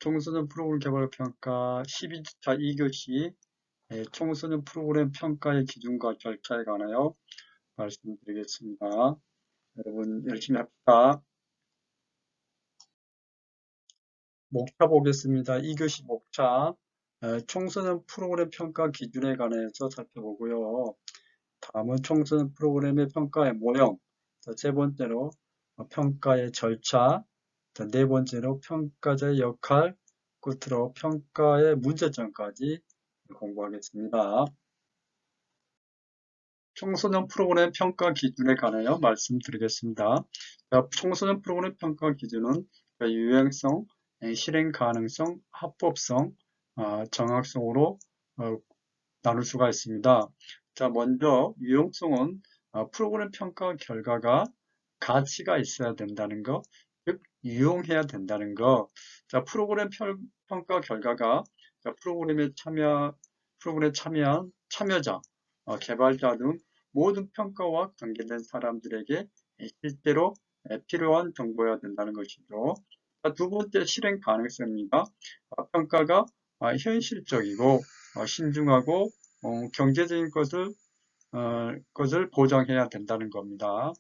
청소년 프로그램 개발 평가 12주차 2교시 청소년 프로그램 평가의 기준과 절차에 관하여 말씀드리겠습니다. 여러분 열심히 합시다. 목차 보겠습니다. 2교시 목차 청소년 프로그램 평가 기준에 관해서 살펴보고요. 다음은 청소년 프로그램의 평가의 모형, 세 번째로 평가의 절차, 네 번째로 평가자의 역할, 끝으로 평가의 문제점까지 공부하겠습니다. 청소년 프로그램 평가 기준에 관하여 말씀드리겠습니다. 청소년 프로그램 평가 기준은 유행성, 실행 가능성, 합법성, 정확성으로 나눌 수가 있습니다. 자, 먼저 유용성은 프로그램 평가 결과가 가치가 있어야 된다는 거, 즉 유용해야 된다는 거. 자, 프로그램 평가 결과가 프로그램에 참여한 참여자, 개발자 등 모든 평가와 관계된 사람들에게 실제로 필요한 정보여야 된다는 것이죠. 자, 두 번째 실행 가능성입니다. 평가가 현실적이고 신중하고 경제적인 것을 보장해야 된다는 겁니다.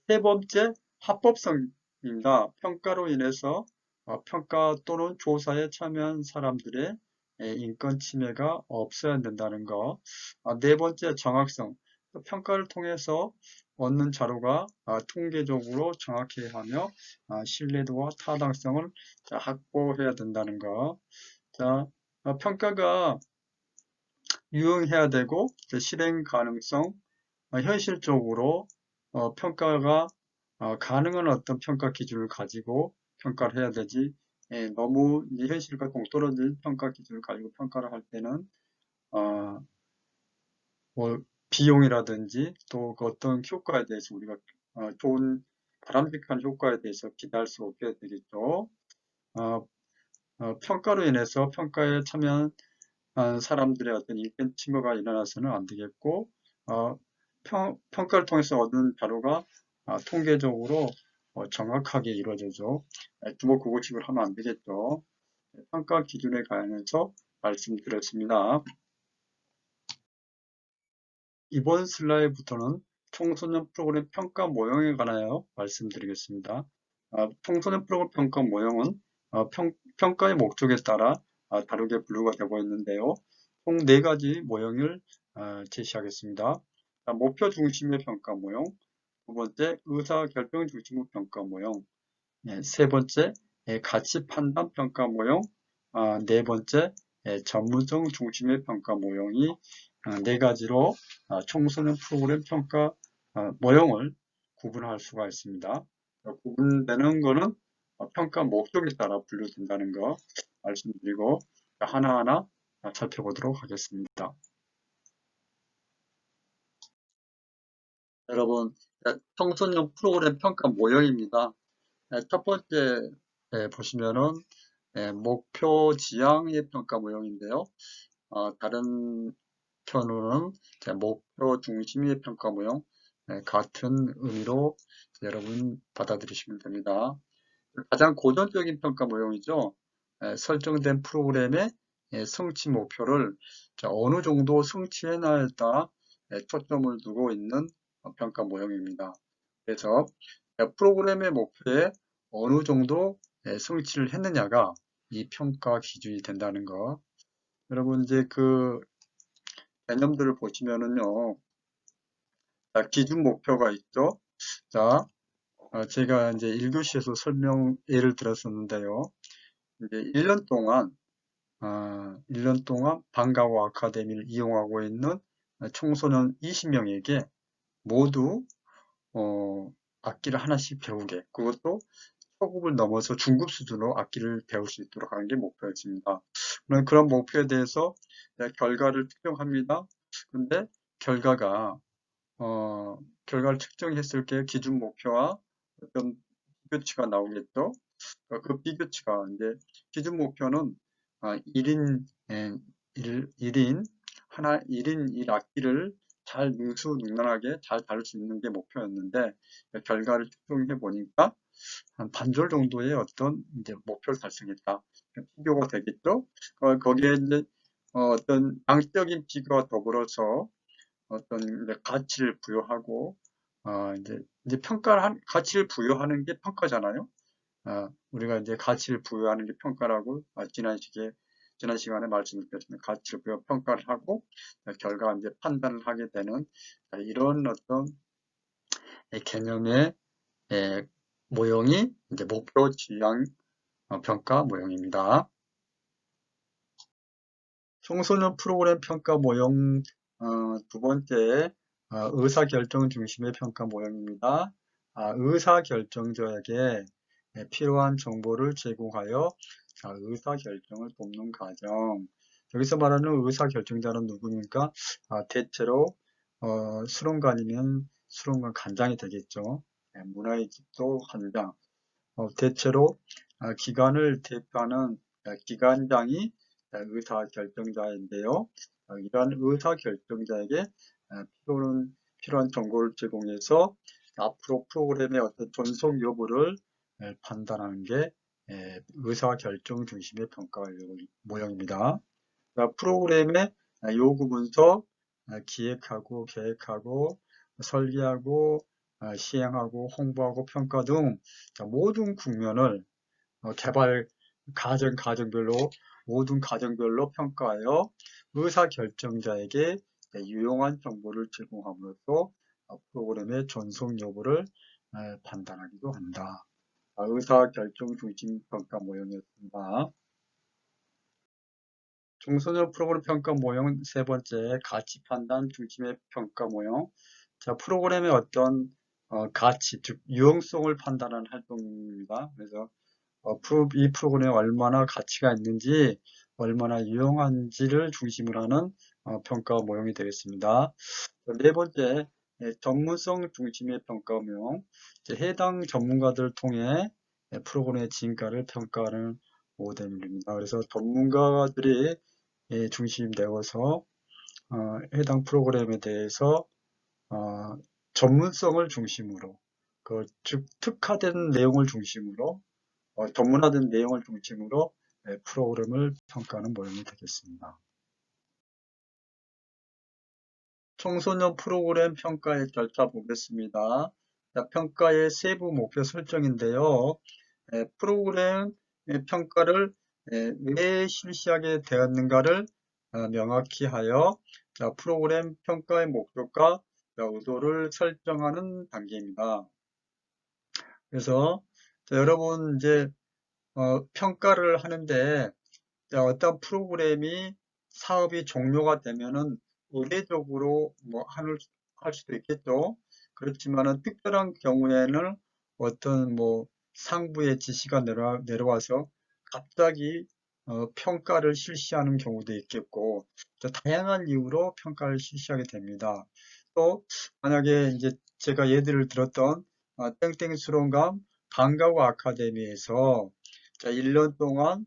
세 번째, 합법성입니다. 평가로 인해서 평가 또는 조사에 참여한 사람들의 인권 침해가 없어야 된다는 것. 네 번째, 정확성. 평가를 통해서 얻는 자료가 통계적으로 정확해야 하며 신뢰도와 타당성을 확보해야 된다는 것. 자, 평가가 유용해야 되고 실행 가능성, 현실적으로 평가가 가능한 어떤 평가 기준을 가지고 평가를 해야 되지, 너무 현실과 동떨어진 평가 기준을 가지고 평가를 할 때는 뭐 비용이라든지 또 그 어떤 효과에 대해서 우리가 좋은 바람직한 효과에 대해서 기대할 수 없게 되겠죠. 평가로 인해서 평가에 참여한 사람들의 어떤 인권 침해가 일어나서는 안 되겠고, 평가를 통해서 얻은 자료가 통계적으로 정확하게 이루어져서 주먹구구식을 하면 안 되겠죠. 평가 기준에 관해서 말씀드렸습니다. 이번 슬라이드부터는 청소년 프로그램 평가 모형에 관하여 말씀드리겠습니다. 청소년 프로그램 평가 모형은 평가의 목적에 따라 다르게 분류가 되고 있는데요. 총 4가지 모형을 제시하겠습니다. 목표 중심의 평가 모형, 두 번째 의사결정 중심의 평가 모형, 세 번째 가치 판단 평가 모형, 네 번째 전문성 중심의 평가 모형이 4가지로 청소년 프로그램 평가 모형을 구분할 수가 있습니다. 구분되는 것은 평가 목적에 따라 분류된다는 거 말씀드리고 하나하나 살펴보도록 하겠습니다. 여러분, 청소년 프로그램 평가 모형입니다. 첫 번째 보시면은 목표 지향의 평가 모형인데요. 다른 편으로는 목표 중심의 평가 모형, 같은 의미로 여러분 받아들이시면 됩니다. 가장 고전적인 평가 모형이죠. 설정된 프로그램의 성취 목표를 어느 정도 성취해나에 따라 초점을 두고 있는 평가 모형입니다. 그래서 프로그램의 목표에 어느 정도 성취를 했느냐가 이 평가 기준이 된다는 거. 여러분 이제 그 개념들을 보시면은요. 기준 목표가 있죠. 자, 제가 이제 1교시에서 예를 들었었는데요. 이제 1년 동안, 1년 동안 방과후 아카데미를 이용하고 있는 청소년 20명에게 모두, 악기를 하나씩 배우게. 그것도 초급을 넘어서 중급 수준으로 악기를 배울 수 있도록 하는 게 목표였습니다. 그런 목표에 대해서 결과를 측정합니다. 근데 결과가 결과를 측정했을 때 기준 목표와 어떤 비교치가 나오겠죠. 그 비교치가 이제 기준 목표는 1인 1인 1악기를 잘 능수능란하게 잘 다룰 수 있는 게 목표였는데 결과를 측정해 보니까 한 반절 정도의 어떤 이제 목표를 달성했다. 비교가 되겠죠. 거기에 이제 어떤 양적인 비교와 더불어서 어떤 이제 가치를 부여하고 이제 가치를 부여하는 게 평가잖아요. 우리가 이제 가치를 부여하는 게 평가라고 지난 시간에 말씀드렸습니다. 가치를 부여 평가를 하고 결과 이제 판단을 하게 되는 이런 어떤 개념의 모형이 이제 목표 지향 평가 모형입니다. 청소년 프로그램 평가 모형 두 번째 의사결정 중심의 평가 모형입니다. 의사결정자에게 필요한 정보를 제공하여 의사결정을 돕는 과정. 여기서 말하는 의사결정자는 누구입니까? 대체로 수련관이면 수련관 관장이 되겠죠. 문화의 집도 관장. 대체로 기관을 대표하는 기관장이 의사결정자인데요. 이러한 의사결정자에게 필요한 정보를 제공해서 앞으로 프로그램의 어떤 존속 여부를 판단하는 게 의사결정 중심의 평가 모형입니다. 프로그램의 요구 분석, 기획하고 계획하고 설계하고 시행하고 홍보하고 평가 등 모든 국면을 개발 가정별로 모든 가정별로 평가하여 의사결정자에게 유용한 정보를 제공함으로써 프로그램의 존속 여부를 판단하기도 한다. 의사결정 중심 평가 모형이었습니다. 청소년 프로그램 평가 모형 세 번째 가치 판단 중심의 평가 모형. 프로그램의 어떤 가치, 즉 유용성을 판단하는 활동입니다. 그래서 이 프로그램에 얼마나 가치가 있는지, 얼마나 유용한지를 중심으로 하는 평가 모형이 되겠습니다. 네 번째, 전문성 중심의 평가 모형. 해당 전문가들을 통해 프로그램의 진가를 평가하는 모델입니다. 그래서 전문가들이 중심되어서 해당 프로그램에 대해서 전문성을 중심으로, 즉 특화된 내용을 중심으로 전문화된 내용을 중심으로 프로그램을 평가하는 모형이 되겠습니다. 청소년 프로그램 평가의 절차 보겠습니다. 평가의 세부 목표 설정인데요. 프로그램 평가를 왜 실시하게 되었는가를 명확히 하여 프로그램 평가의 목적과 의도를 설정하는 단계입니다. 그래서 여러분 이제 평가를 하는데 어떤 프로그램이 사업이 종료가 되면은 의례적으로 할 수도 있겠죠. 그렇지만은 특별한 경우에는 어떤 상부의 지시가 내려와서 갑자기 평가를 실시하는 경우도 있겠고 다양한 이유로 평가를 실시하게 됩니다. 또 만약에 이제 제가 예를 들었던 땡땡 수련관 방과후 아카데미에서 1년 동안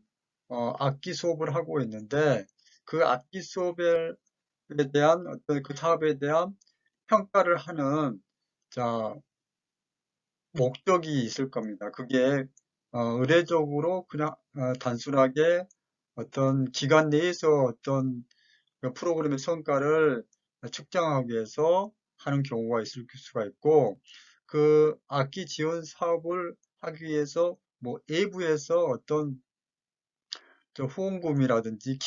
악기 수업을 하고 있는데 그 악기 수업에 대한 어떤 그 사업에 대한 평가를 하는 목적이 있을 겁니다. 그게 의례적으로 그냥 단순하게 어떤 기간 내에서 어떤 그 프로그램의 성과를 측정하기 위해서 하는 경우가 있을 수가 있고 그 악기 지원 사업을 하기 위해서 외부에서 어떤 후원금이라든지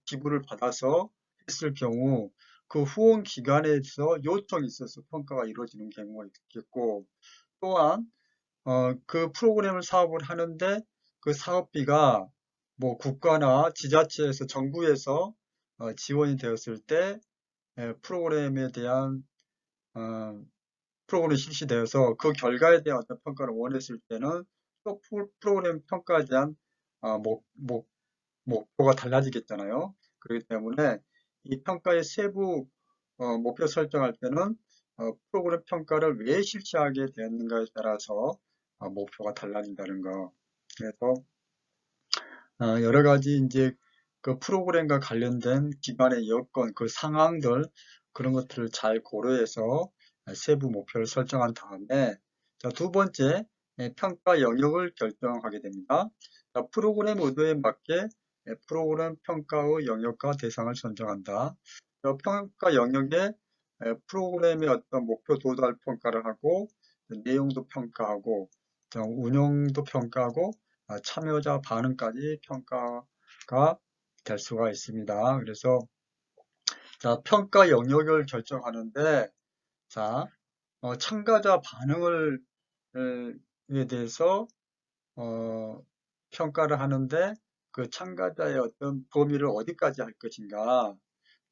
기부를 받아서 했을 경우 그 후원 기관에서 요청이 있어서 평가가 이루어지는 경우가 있겠고 또한 그 프로그램을 사업을 하는데 그 사업비가 국가나 지자체에서 정부에서 지원이 되었을 때 프로그램에 대한 프로그램이 실시되어서 그 결과에 대한 어떤 평가를 원했을 때는 또 프로그램 평가에 대한 목표가 달라지겠잖아요. 그렇기 때문에 이 평가의 세부 목표 설정할 때는 프로그램 평가를 왜 실시하게 되었는가에 따라서 목표가 달라진다는 거. 그래서 여러 가지 이제 그 프로그램과 관련된 기반의 여건, 그 상황들 그런 것들을 잘 고려해서 세부 목표를 설정한 다음에 두 번째 평가 영역을 결정하게 됩니다. 자, 프로그램 의도에 맞게 프로그램 평가의 영역과 대상을 선정한다. 평가 영역에 프로그램의 어떤 목표 도달 평가를 하고 내용도 평가하고 운영도 평가하고 참여자 반응까지 평가가 될 수가 있습니다. 그래서 자, 평가 영역을 결정하는데 자, 참가자 반응을 에 대해서 평가를 하는데 그 참가자의 어떤 범위를 어디까지 할 것인가,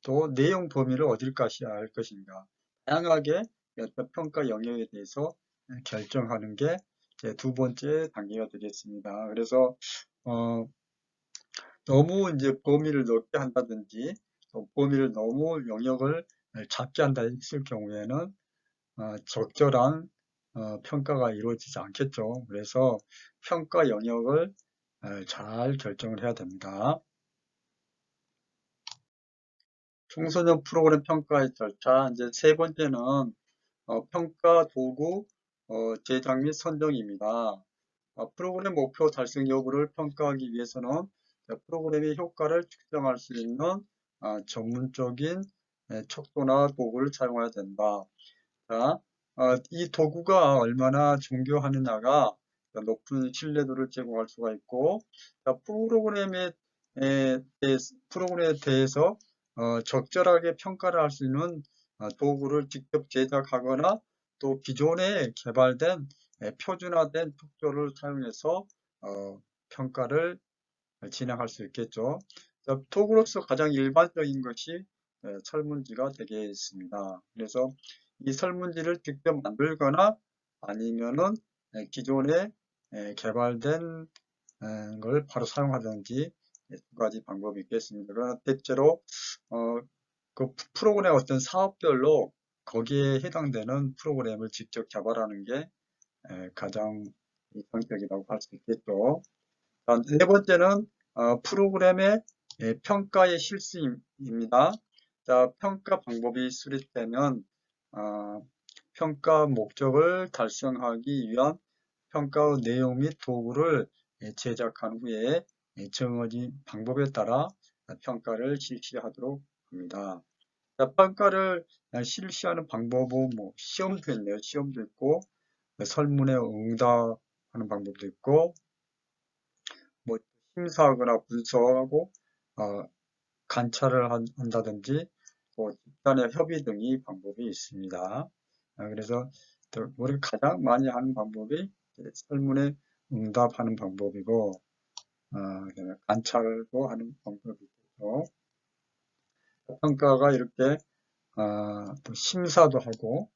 또 내용 범위를 어디까지 할 것인가, 다양하게 어떤 평가 영역에 대해서 결정하는 게 두 번째 단계가 되겠습니다. 그래서 너무 이제 범위를 넓게 한다든지 또 범위를 너무 영역을 작게 한다 했을 경우에는 적절한 평가가 이루어지지 않겠죠. 그래서 평가 영역을 잘 결정을 해야 됩니다. 청소년 프로그램 평가의 절차, 이제 세 번째는 평가 도구 제작 및 선정입니다. 프로그램 목표 달성 여부를 평가하기 위해서는 프로그램의 효과를 측정할 수 있는 전문적인 척도나 도구를 사용해야 된다. 자, 이 도구가 얼마나 정교하느냐가 높은 신뢰도를 제공할 수가 있고, 자, 프로그램에 대해서 적절하게 평가를 할 수 있는 도구를 직접 제작하거나 또 기존에 개발된 표준화된 툴을 사용해서 평가를 진행할 수 있겠죠. 자, 도구로서 가장 일반적인 것이 설문지가 되겠습니다. 그래서 이 설문지를 직접 만들거나 아니면은 기존에 개발된 걸 바로 사용하든지 두 가지 방법이 있겠습니다. 그러나 대체로 그 프로그램 어떤 사업별로 거기에 해당되는 프로그램을 직접 개발하는 게 가장 이상적이라고 할 수 있겠죠. 네 번째는 프로그램의 평가의 실수입니다. 자, 평가 방법이 수립되면 평가 목적을 달성하기 위한 평가의 내용 및 도구를 제작한 후에 정해진 방법에 따라 평가를 실시하도록 합니다. 자, 평가를 실시하는 방법은 뭐 시험도 있네요. 시험도 있고 설문에 응답하는 방법도 있고 뭐 심사하거나 분석하고 관찰을 한다든지 또 집단의 협의 등의 방법이 있습니다. 그래서 우리가 가장 많이 하는 방법이 설문에 응답하는 방법이고 그다음에 관찰도 하는 방법이 있고 평가가 이렇게 또 심사도 하고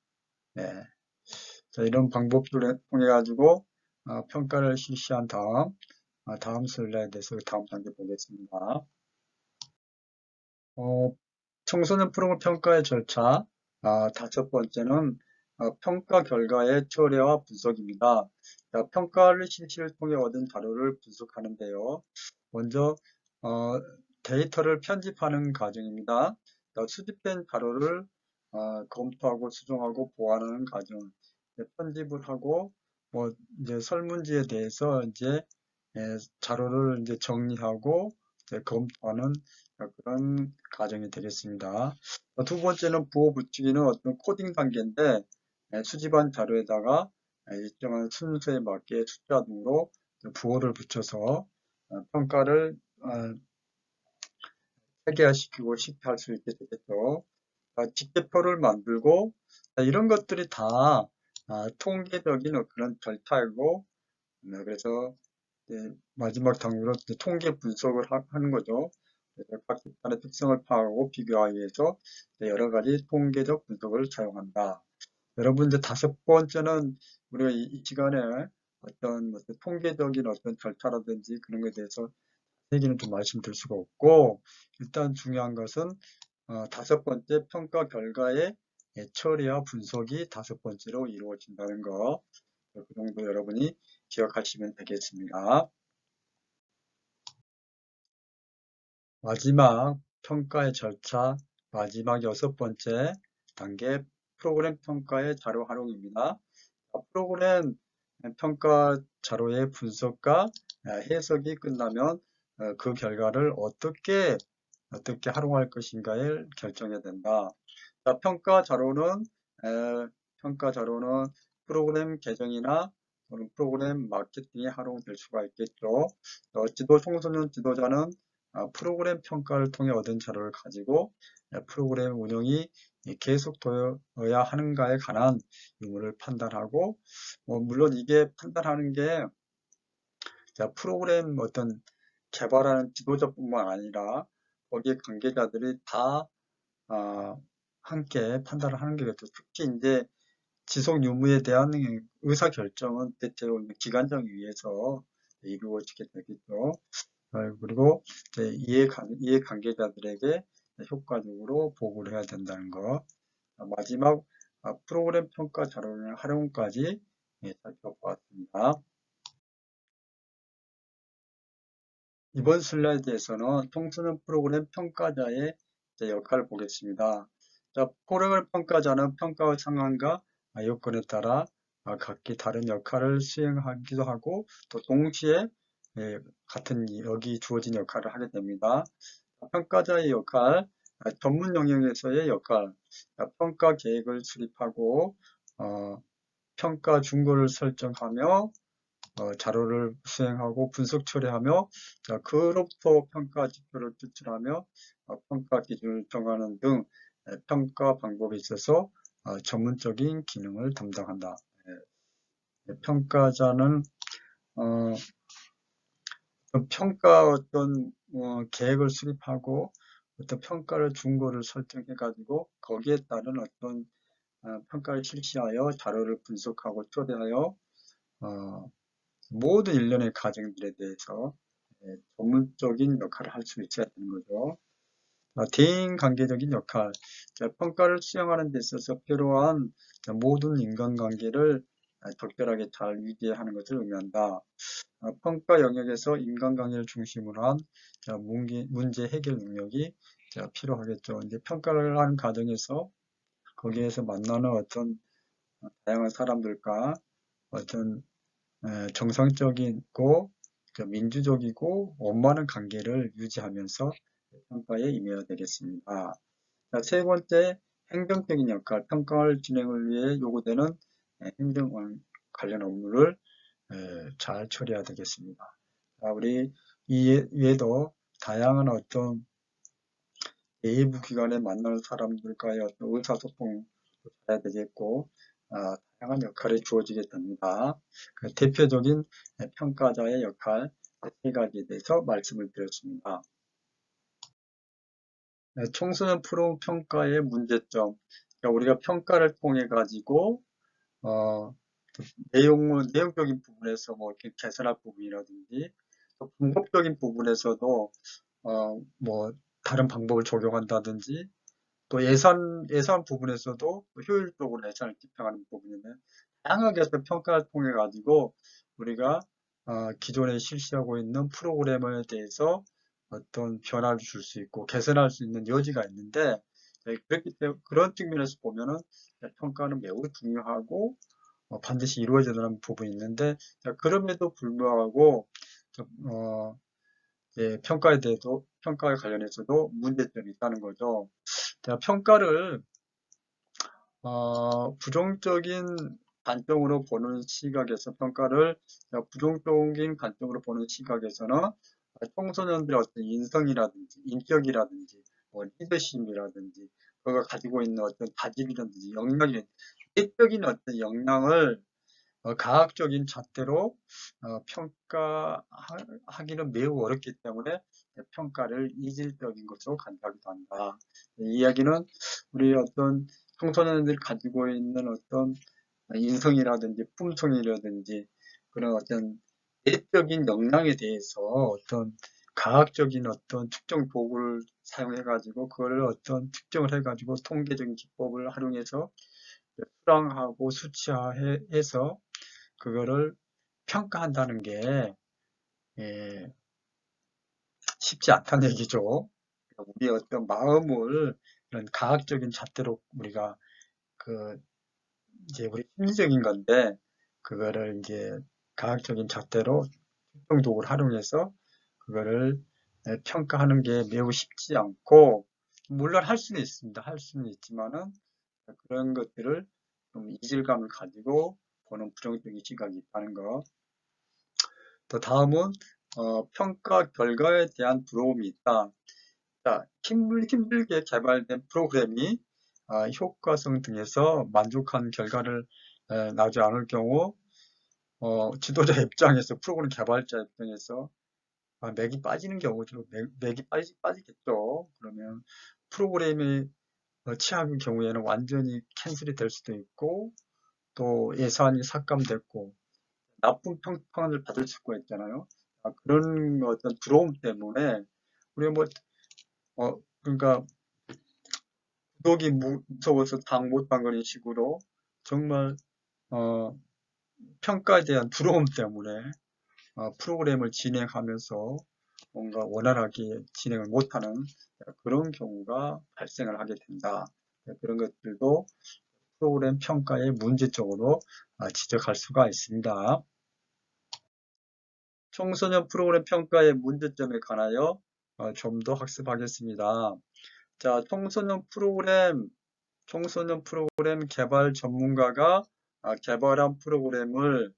네. 자, 이런 방법들을 통해 가지고 평가를 실시한 다음 슬라이드에서 다음 단계 보겠습니다. 청소년 프로그램 평가의 절차 다섯 번째는 평가 결과의 처리와 분석입니다. 자, 평가를 실시를 통해 얻은 자료를 분석하는데요. 먼저 데이터를 편집하는 과정입니다. 자, 수집된 자료를 검토하고 수정하고 보완하는 과정. 편집을 하고 뭐 이제 설문지에 대해서 이제 자료를 이제 정리하고 검토하는 그런 과정이 되겠습니다. 두 번째는 부호 붙이기는 어떤 코딩 단계인데 수집한 자료에다가 일정한 순서에 맞게 숫자 등으로 부호를 붙여서 평가를 체계화시키고 쉽게 할 수 있게 되겠죠. 집계표를 만들고 이런 것들이 다 통계적인 그런 절차이고 그래서 마지막 단계로 통계 분석을 하는 거죠. 그래서 각 집단의 특성을 파악하고 비교하기 위해서 여러 가지 통계적 분석을 사용한다. 여러분 이제 다섯 번째는 우리가 이 시간에 어떤 통계적인 어떤 절차라든지 그런 것에 대해서 얘기는 좀 말씀드릴 수가 없고 일단 중요한 것은 다섯 번째 평가 결과의 처리와 분석이 다섯 번째로 이루어진다는 거. 그 정도 여러분이 기억하시면 되겠습니다. 마지막 평가의 절차, 마지막 여섯 번째 단계 프로그램 평가의 자료 활용입니다. 프로그램 평가 자료의 분석과 해석이 끝나면 그 결과를 어떻게 활용할 것인가를 결정해야 된다. 자, 평가 자료는 프로그램 개정이나 프로그램 마케팅에 활용될 수가 있겠죠. 청소년 지도자는 프로그램 평가를 통해 얻은 자료를 가지고 프로그램 운영이 계속되어야 하는가에 관한 의무를 판단하고, 물론 이게 판단하는 게 프로그램 개발하는 지도자뿐만 아니라 거기에 관계자들이 다 함께 판단을 하는 게 겠죠. 특히 이제 지속 유무에 대한 의사 결정은 대체로 기관장 위에서 이루어지게 되겠죠. 그리고 이해 관계자들에게 효과적으로 보고를 해야 된다는 거. 마지막 프로그램 평가 자료의 활용까지 살펴보았습니다. 이번 슬라이드에서는 청소년 프로그램 평가자의 역할을 보겠습니다. 자, 프로그램 평가자는 평가의 상황과 요건에 따라 각기 다른 역할을 수행하기도 하고 또 동시에 같은 여기 주어진 역할을 하게 됩니다. 평가자의 역할, 전문 영역에서의 역할, 평가 계획을 수립하고 평가 준거를 설정하며 자료를 수행하고 분석 처리하며 그로부터 평가 지표를 추출하며 평가 기준을 정하는 등 평가 방법에 있어서 전문적인 기능을 담당한다. 평가자는 평가 계획을 수립하고 어떤 평가를 준거를 설정해 가지고 거기에 따른 어떤 평가를 실시하여 자료를 분석하고 처리하여 모든 일련의 과정들에 대해서 전문적인 역할을 할 수 있어야 되는 거죠. 대인관계적인 역할, 평가를 수행하는 데 있어서 필요한 모든 인간관계를 적절하게 잘 유지하는 것을 의미한다. 평가 영역에서 인간관계를 중심으로 한 문제 해결 능력이 필요하겠죠. 이제 평가를 하는 과정에서 거기에서 만나는 어떤 다양한 사람들과 어떤 정상적이고 민주적이고 원만한 관계를 유지하면서 평가에 임해야 되겠습니다. 자, 세 번째, 행정적인 역할, 평가 진행을 위해 요구되는 행정 관련 업무를 잘 처리해야 되겠습니다. 자, 우리 이외에도 다양한 어떤 외부 기관에 만나는 사람들과의 어떤 의사소통도 해야 되겠고, 다양한 역할이 주어지게 됩니다. 그 대표적인 평가자의 역할 세 가지에 대해서 말씀을 드렸습니다. 청소년 프로 평가의 문제점. 우리가 평가를 통해 가지고 내용적인 부분에서 뭐 이렇게 개선할 부분이라든지 또 방법적인 부분에서도 뭐 다른 방법을 적용한다든지 또 예산 부분에서도 효율적으로 예산을 집행하는 부분인데 다양하게 해서 평가를 통해 가지고 우리가 기존에 실시하고 있는 프로그램에 대해서 어떤 변화를 줄 수 있고 개선할 수 있는 여지가 있는데 그렇기 때문에 그런 측면에서 보면은 평가는 매우 중요하고 반드시 이루어져야 하는 부분이 있는데 그럼에도 불구하고 평가에 관련해서도 문제점이 있다는 거죠. 평가를 부정적인 관점으로 보는 시각에서 부정적인 관점으로 보는 시각에서는 청소년들의 어떤 인성이라든지 인격이라든지 리더십이라든지 그가 가지고 있는 어떤 다짐이라든지 역량이 내적인 어떤 역량을 과학적인 잣대로 평가하기는 매우 어렵기 때문에 평가를 이질적인 것으로 간주하기도 한다. 이 이야기는 우리 어떤 청소년들이 가지고 있는 어떤 인성이라든지 품성이라든지 그런 어떤 내적인 역량에 대해서 어떤 과학적인 어떤 측정 도구를 사용해 가지고 그걸 어떤 측정을 해 가지고 통계적인 기법을 활용해서 수량하고 수치화해서 그거를 평가한다는 게 쉽지 않다는 얘기죠. 우리 어떤 마음을 이런 과학적인 잣대로 우리가 이제 우리 심리적인 건데 그거를 이제 과학적인 잣대로 특정 도구를 활용해서 그거를 평가하는 게 매우 쉽지 않고, 물론 할 수는 있습니다. 할 수는 있지만은 그런 것들을 좀 이질감을 가지고 보는 부정적인 시각이 있다는 거. 또 다음은 평가 결과에 대한 부러움이 있다. 자, 힘들게 개발된 프로그램이 효과성 등에서 만족한 결과를 나지 않을 경우 지도자 입장에서 프로그램 개발자 입장에서 맥이 빠지는 경우죠. 맥이 빠지겠죠. 그러면 프로그램이 취약인 경우에는 완전히 캔슬이 될 수도 있고 또 예산이 삭감됐고 나쁜 평판을 받을 수가 있잖아요. 그런 어떤 두려움 때문에 우리가 그러니까 구독이 무서워서 당 못 박는 식으로 정말 평가에 대한 두려움 때문에 프로그램을 진행하면서 뭔가 원활하게 진행을 못하는 그런 경우가 발생을 하게 된다. 그런 것들도 프로그램 평가의 문제점으로 지적할 수가 있습니다. 청소년 프로그램 평가의 문제점에 관하여 좀 더 학습하겠습니다. 자, 청소년 프로그램 개발 전문가가 개발한 프로그램을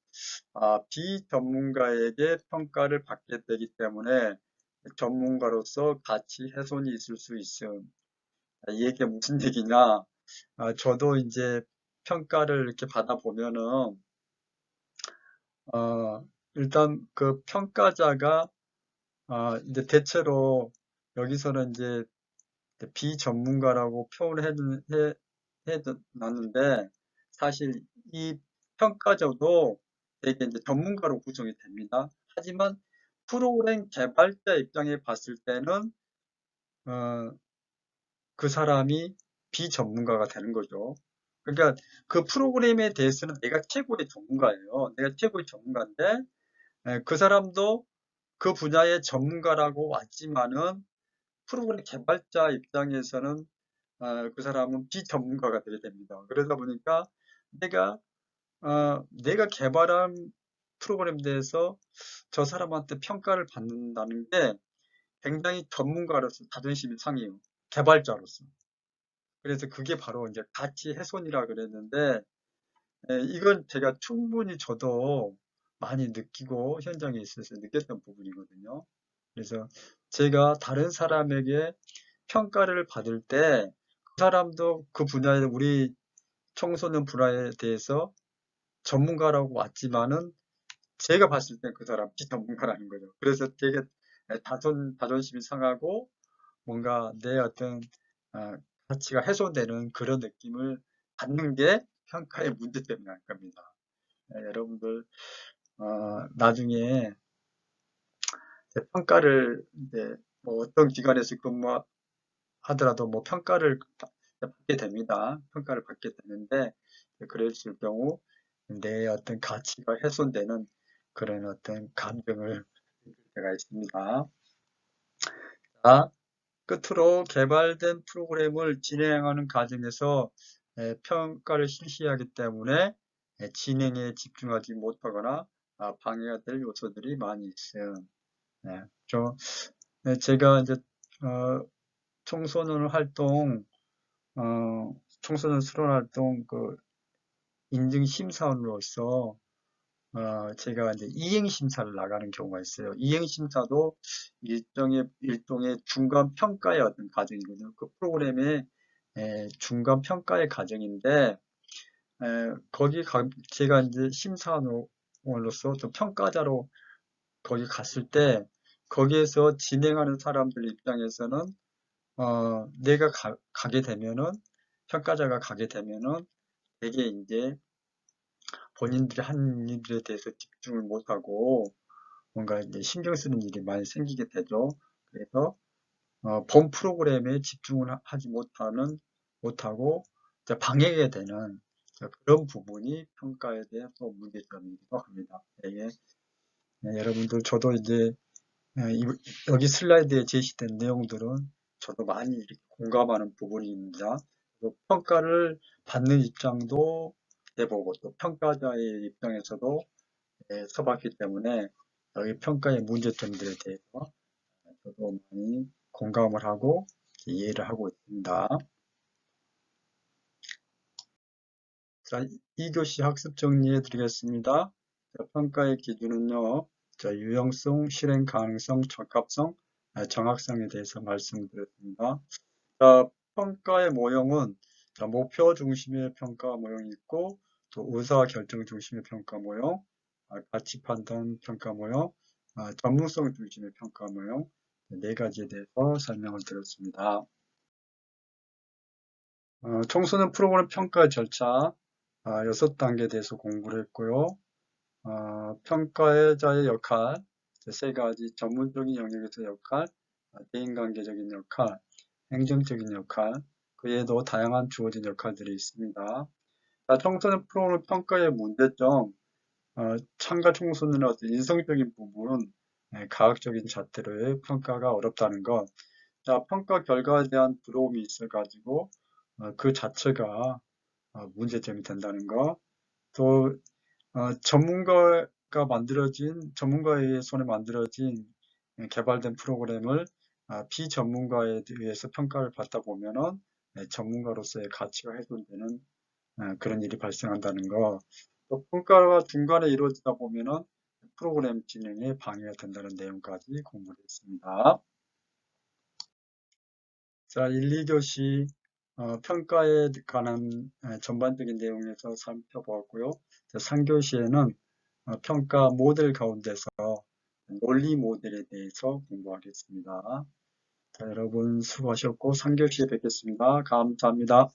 비전문가에게 평가를 받게 되기 때문에 전문가로서 가치 훼손이 있을 수 있음. 이게 무슨 얘기냐? 저도 이제 평가를 이렇게 받아보면은, 일단 그 평가자가, 이제 대체로 여기서는 이제 비전문가라고 표현을 해놨는데, 사실 이 평가자도 되게 이제 전문가로 구성이 됩니다. 하지만 프로그램 개발자 입장에 봤을 때는, 어, 그 사람이 비전문가가 되는 거죠. 그러니까 그 프로그램에 대해서는 내가 최고의 전문가예요. 내가 최고의 전문가인데, 그 사람도 그 분야의 전문가라고 왔지만은 프로그램 개발자 입장에서는 그 사람은 비전문가가 되게 됩니다. 그러다 보니까 내가 내가 개발한 프로그램에 대해서 저 사람한테 평가를 받는다는 게 굉장히 전문가로서 자존심이 상해요. 개발자로서. 그래서 그게 바로 이제 가치 훼손이라 그랬는데, 이건 제가 충분히 저도 많이 느끼고 현장에 있어서 느꼈던 부분이거든요. 그래서 제가 다른 사람에게 평가를 받을 때 그 사람도 그 분야에 우리 청소년 분야에 대해서 전문가라고 왔지만은 제가 봤을 때 그 사람 비전문가라는 거죠. 그래서 되게 자존심이 상하고 뭔가 내 어떤 어, 가치가 훼손되는 그런 느낌을 받는 게 평가의 문제점이 날 겁니다. 여러분들 나중에 평가를 이제 뭐 어떤 기관에서 근무하더라도 뭐 평가를 받게 됩니다. 평가를 받게 되는데 그랬을 경우 내 어떤 가치가 훼손되는 그런 어떤 감정을 느낄 때가 있습니다. 자, 끝으로 개발된 프로그램을 진행하는 과정에서 평가를 실시하기 때문에 진행에 집중하지 못하거나 방해가 될 요소들이 많이 있어요. 네, 제가 이제 청소년 활동, 청소년 수련 활동 그 인증 심사원으로서 제가 이제 이행 심사를 나가는 경우가 있어요. 이행 심사도 일종의 중간 평가의 어떤 과정이거든요. 그 프로그램의 중간 평가의 과정인데 제가 이제 심사원으로서 또 평가자로 거기 갔을 때 거기에서 진행하는 사람들 입장에서는 내가 가게 되면은 평가자가 가게 되면은 되게 이제 본인들이 한 일에 대해서 집중을 못하고 뭔가 이제 신경 쓰는 일이 많이 생기게 되죠. 그래서 본 프로그램에 집중을 하지 못하고 이제 방해가 되는 그런 부분이 평가에 대한 또 문제점이기도 합니다. 예, 여러분들 저도 이제 여기 슬라이드에 제시된 내용들은 저도 많이 이렇게 공감하는 부분입니다. 평가를 받는 입장도 해보고 또 평가자의 입장에서도 써봤기 때문에 여기 평가의 문제점들에 대해서 저도 많이 공감을 하고 이해를 하고 있습니다. 자, 2교시 학습 정리해 드리겠습니다. 자, 평가의 기준은요, 자, 유형성, 실행 가능성, 적합성, 정확성에 대해서 말씀드렸습니다. 자, 평가의 모형은 자, 목표 중심의 평가 모형이 있고 또 의사 결정 중심의 평가 모형, 가치 판단 평가 모형, 전문성 중심의 평가 모형 네 가지에 대해서 설명을 드렸습니다. 청소년 프로그램 평가 절차 6단계에 대해서 공부를 했고요. 평가자의 역할, 세 가지 전문적인 영역에서 역할, 대인관계적인 역할, 행정적인 역할, 그 외에도 다양한 주어진 역할들이 있습니다. 자, 청소년 프로그램 평가의 문제점, 참가 청소년의 어떤 인성적인 부분, 과학적인 잣대로의 평가가 어렵다는 것, 자, 평가 결과에 대한 두려움이 있어가지고 그 자체가 문제점이 된다는 것, 또 전문가의 손에 만들어진 개발된 프로그램을 비전문가에 의해서 평가를 받다 보면은 전문가로서의 가치가 훼손되는 그런 일이 발생한다는 거. 또 평가가 중간에 이루어지다 보면은 프로그램 진행에 방해가 된다는 내용까지 공부를 했습니다. 자, 1, 2교시 평가에 관한 전반적인 내용에서 살펴보았고요. 3교시에는 평가 모델 가운데서 논리 모델에 대해서 공부하겠습니다. 자, 여러분 수고하셨고 3교시에 뵙겠습니다. 감사합니다.